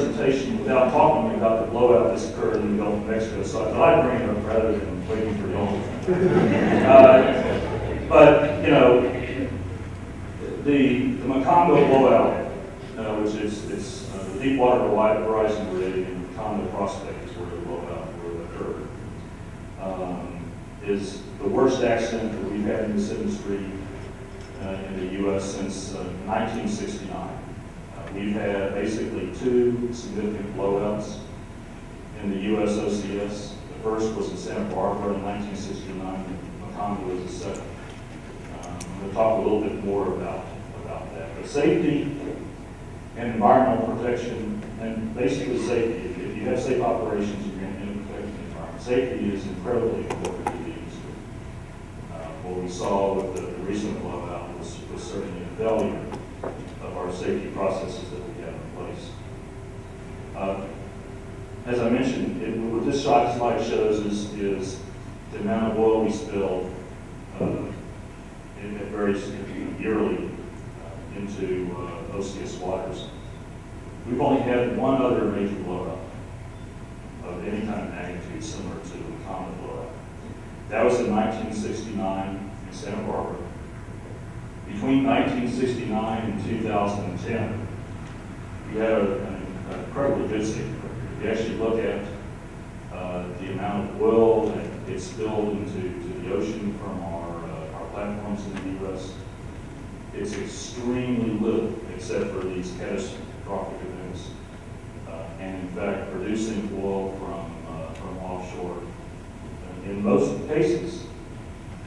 presentation without talking about the blowout that's occurred in the Gulf of Mexico, so I thought I'd bring it up rather than waiting for y'all. But, you know, the Macondo blowout, which is the Deepwater Horizon rig in Macondo Prospect is where the blowout occurred, is the worst accident that we've had in this industry in the U.S. since 1969. We've had basically two significant blowouts in the U.S. OCS. The first was in Santa Barbara in 1969, and Macondo was the second. I'm going to talk a little bit more about that. But safety and environmental protection, and basically safety, if you have safe operations, you're going to protect the environment. Safety is incredibly important to the industry. What we saw with the recent blowout was certainly a failure of our safety processes that we have in place. As I mentioned, what this slide shows is the amount of oil we spill it varies yearly into OCS waters. We've only had one other major blowout of any kind of magnitude similar to the Macondo blowout. That was in 1969 in Santa Barbara. Between 1969 and 2010, we had an incredibly good safety record. If you actually look at the amount of oil that gets spilled into the ocean from our platforms in the U.S., it's extremely little, except for these catastrophic events. And in fact, producing oil from offshore, in most cases,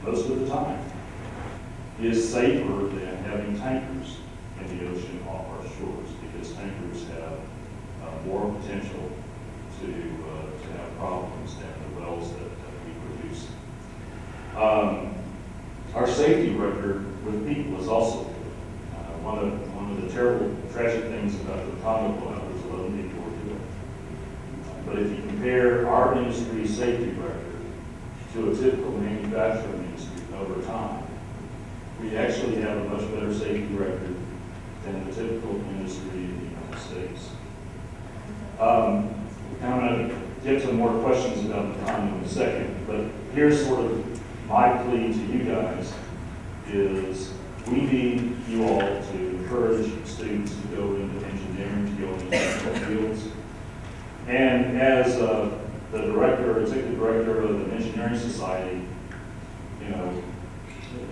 most of the time, is safer than having tankers in the ocean off our shores, because tankers have more potential to have problems than the wells that we produce. Our safety record with people is also good. One of the terrible, tragic things about the Macondo blowout was 11 people were killed. But if you compare our industry's safety record to a typical manufacturing industry over time, we actually have a much better safety record than the typical industry in the United States. I'm going to get some more questions about the Macondo in a second, but here's sort of my plea to you guys is we need you all to encourage students to go into engineering, to go into technical fields. And as the executive director of an engineering society, you know,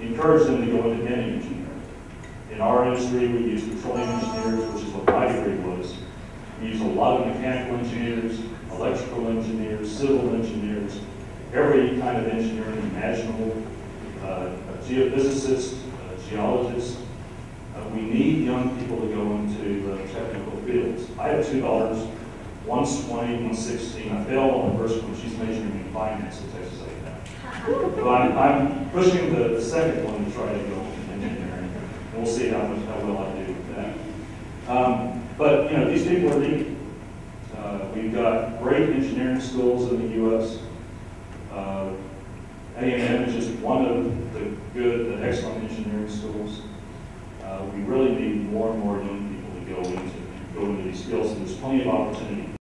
encourage them to go into any engineering. In our industry, we use petroleum engineers, which is what my degree was. We use a lot of mechanical engineers, electrical engineers, civil engineers, every kind of engineering imaginable, geophysicists, geologists. We need young people to go into technical fields. I have two daughters, one's 20, one's 16. I failed on the first one. She's majoring in finance at Texas A&M. But I'm pushing the second one to try to go into engineering. And we'll see how well I do with that. But you know, these people are needed. We've got great engineering schools in the U.S. A&M is just one of the excellent engineering schools. We really need more and more young people to go into these fields, and there's plenty of opportunity